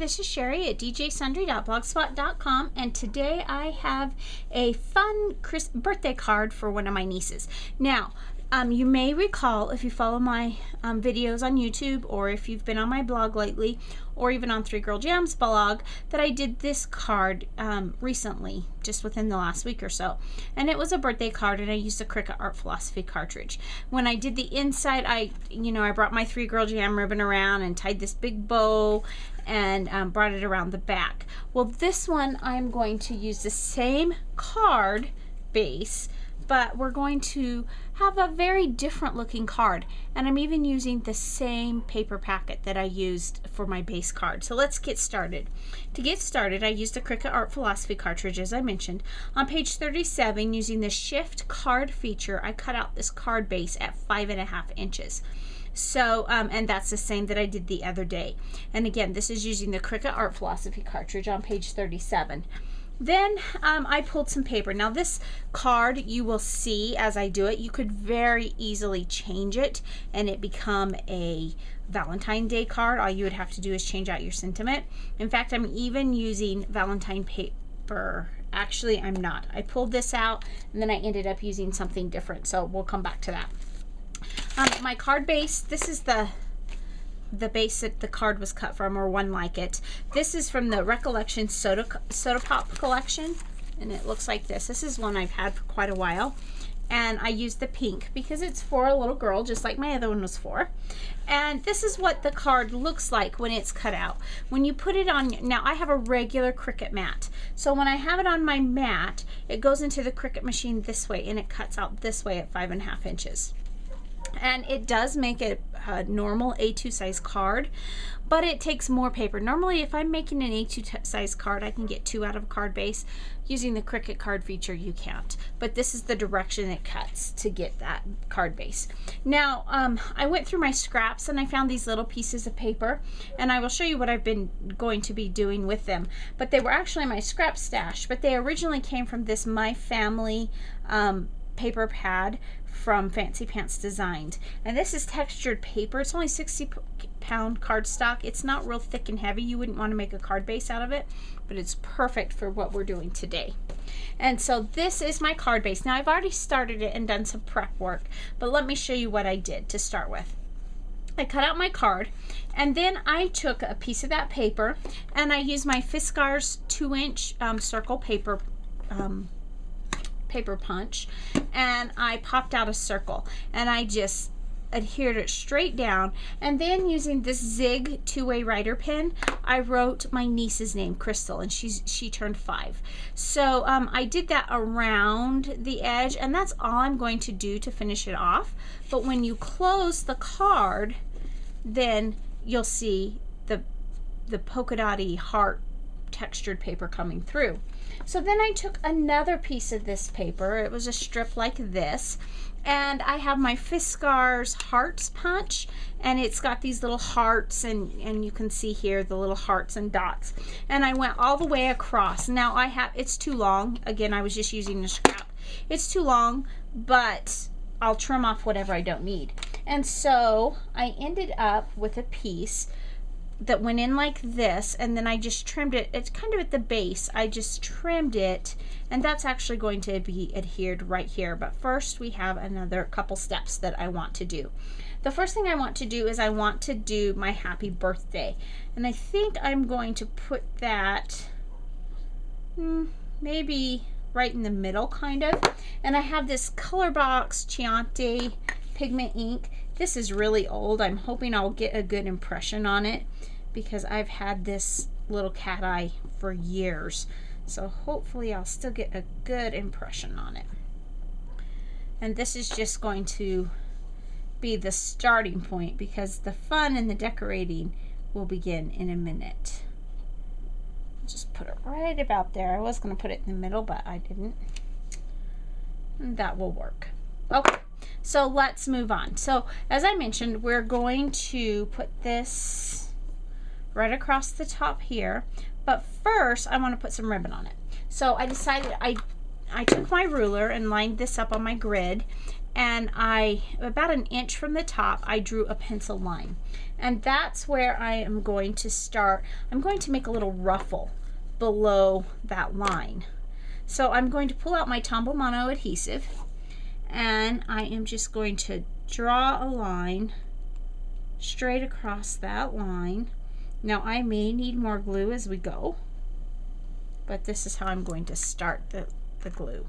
this is Cheri at djsundry.blogspot.com, and today I have a fun birthday card for one of my nieces. Now, you may recall, if you follow my videos on YouTube, or if you've been on my blog lately, or even on 3 Girl Jam's blog, that I did this card recently, just within the last week or so. And it was a birthday card, and I used a Cricut Art Philosophy cartridge. When I did the inside, I brought my 3 Girl Jam ribbon around and tied this big bow and brought it around the back. Well, this one I'm going to use the same card base, but we're going to have a very different looking card, and I'm even using the same paper packet that I used for my base card. So let's get started. To get started, I used the Cricut Art Philosophy cartridge, as I mentioned. On page 37, using the Shift card feature, I cut out this card base at 5.5 inches. So, and that's the same that I did the other day. And again, this is using the Cricut Art Philosophy cartridge on page 37. Then I pulled some paper. Now this card, you will see as I do it, you could very easily change it and it become a Valentine's Day card. All you would have to do is change out your sentiment. In fact, I'm even using Valentine paper. Actually, I'm not. I pulled this out and then I ended up using something different. So we'll come back to that. My card base, this is the base that the card was cut from, or one like it. This is from the Recollection Soda Pop collection, and it looks like this. This is one I've had for quite a while, and I used the pink because it's for a little girl, just like my other one was for. And this is what the card looks like when it's cut out. When you put it on, now I have a regular Cricut mat, so when I have it on my mat, it goes into the Cricut machine this way, and it cuts out this way at 5.5 inches. And it does make it a normal A2 size card, but it takes more paper. Normally, if I'm making an A2 size card, I can get 2 out of a card base. Using the Cricut card feature, you can't. But this is the direction it cuts to get that card base. Now, I went through my scraps and I found these little pieces of paper, and I will show you what I've been going to be doing with them. But they were actually my scrap stash, but they originally came from this My Family paper pad from Fancy Pants Designs, and this is textured paper. It's only 60-pound cardstock. It's not real thick and heavy. You wouldn't want to make a card base out of it, but it's perfect for what we're doing today. And so this is my card base. Now I've already started it and done some prep work, but let me show you what I did to start with. I cut out my card, and then I took a piece of that paper and I used my Fiskars 2-inch circle paper punch, and I popped out a circle, and I just adhered it straight down, and then using this Zig 2-way writer pen, I wrote my niece's name, Crystal, and she turned 5. So I did that around the edge, and that's all I'm going to do to finish it off. But when you close the card, then you'll see the polka dotty heart textured paper coming through. So then I took another piece of this paper. It was a strip like this, and I have my Fiskars Hearts punch, and it's got these little hearts, and you can see here the little hearts and dots, and I went all the way across. Now it's too long. Again, I was just using the scrap. It's too long, but I'll trim off whatever I don't need. And so I ended up with a piece that went in like this, and then I just trimmed it. It's kind of at the base. I just trimmed it, and that's actually going to be adhered right here. But first, we have another couple steps that I want to do. The first thing I want to do is I want to do my happy birthday, and I think I'm going to put that maybe right in the middle, kind of. And I have this Color Box Chianti pigment ink. This is really old. I'm hoping I'll get a good impression on it, because I've had this little cat eye for years. So hopefully I'll still get a good impression on it. And this is just going to be the starting point, because the fun and the decorating will begin in a minute. Just put it right about there. I was going to put it in the middle, but I didn't. And that will work. Okay. So let's move on. So as I mentioned, we're going to put this right across the top here, but first I want to put some ribbon on it. So I decided I took my ruler and lined this up on my grid, and about an inch from the top, I drew a pencil line. And that's where I am going to start. I'm going to make a little ruffle below that line. So I'm going to pull out my Tombow Mono adhesive, and I am just going to draw a line straight across that line. Now I may need more glue as we go, but this is how I'm going to start the glue.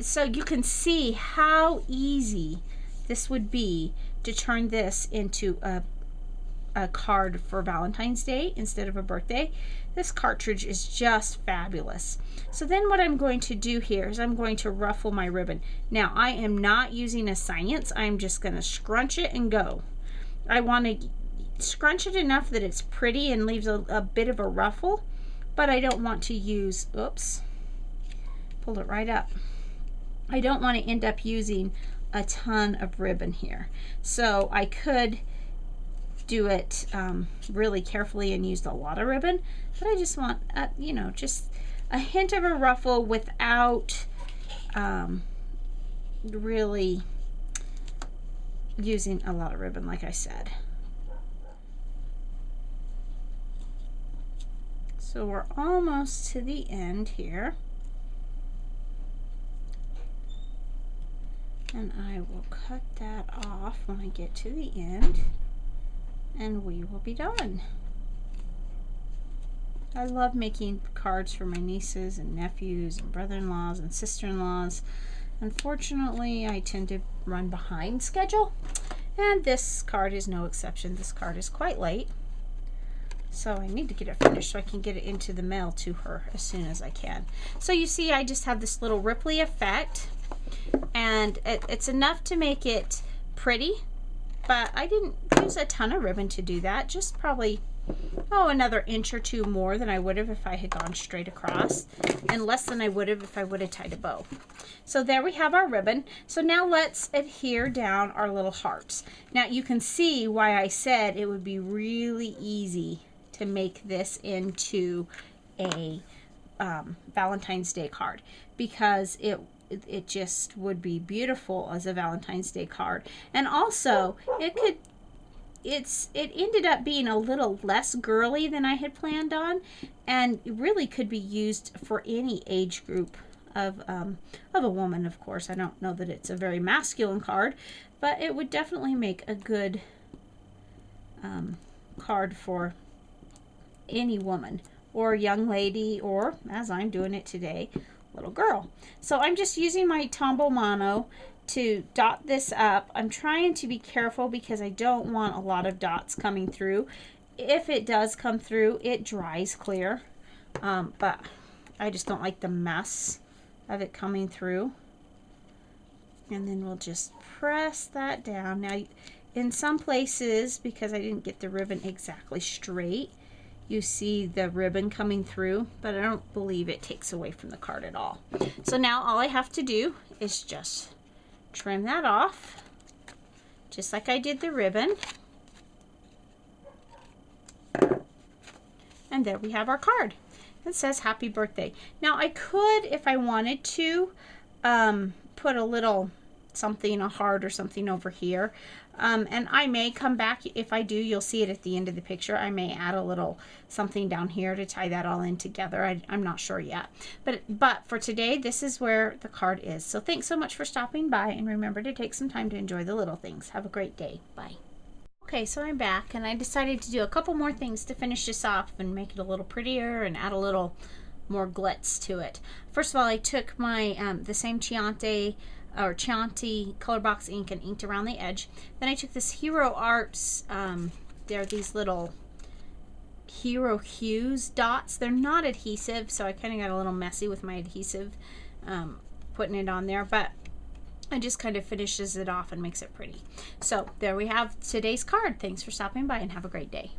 So you can see how easy this would be to turn this into a card for Valentine's Day instead of a birthday. This cartridge is just fabulous. So then what I'm going to do here is I'm going to ruffle my ribbon. Now I am not using a science, I'm just going to scrunch it and go. I want to scrunch it enough that it's pretty and leaves a bit of a ruffle, but I don't want to use, oops, pulled it right up. I don't want to end up using a ton of ribbon here. So I could do it really carefully and used a lot of ribbon, but I just want, you know, just a hint of a ruffle without really using a lot of ribbon, like I said. So we're almost to the end here. And I will cut that off when I get to the end, and we will be done. I love making cards for my nieces and nephews and brother-in-laws and sister-in-laws. Unfortunately, I tend to run behind schedule, and this card is no exception. This card is quite late. So I need to get it finished so I can get it into the mail to her as soon as I can. So you see, I just have this little ripply effect, and it's enough to make it pretty, but I didn't use a ton of ribbon to do that. Just probably, another inch or two more than I would have if I had gone straight across, and less than I would have if I would have tied a bow. So there we have our ribbon. So now let's adhere down our little hearts. Now you can see why I said it would be really easy to make this into a Valentine's Day card, because it just would be beautiful as a Valentine's Day card. And also it ended up being a little less girly than I had planned on, and it really could be used for any age group of a woman. Of course, I don't know that it's a very masculine card, but it would definitely make a good card for any woman or young lady, or, as I'm doing it today, little girl. So I'm just using my Tombow Mono to dot this up. I'm trying to be careful because I don't want a lot of dots coming through. If it does come through, it dries clear, but I just don't like the mess of it coming through. And then we'll just press that down. Now in some places, because I didn't get the ribbon exactly straight, you see the ribbon coming through, but I don't believe it takes away from the card at all. So now all I have to do is just trim that off, just like I did the ribbon. And there we have our card. It says happy birthday. Now I could, if I wanted to, put a little something, a heart or something over here. And I may come back. If I do, you'll see it at the end of the picture. I may add a little something down here to tie that all in together. I'm not sure yet. But for today, this is where the card is. So thanks so much for stopping by, and remember to take some time to enjoy the little things. Have a great day. Bye. Okay, so I'm back, and I decided to do a couple more things to finish this off and make it a little prettier and add a little more glitz to it. First of all, I took my the same Chianti color box ink and inked around the edge. Then I took this Hero Arts, they're these little Hero Hues dots. They're not adhesive, so I kind of got a little messy with my adhesive putting it on there, but it just kind of finishes it off and makes it pretty. So there we have today's card. Thanks for stopping by, and have a great day.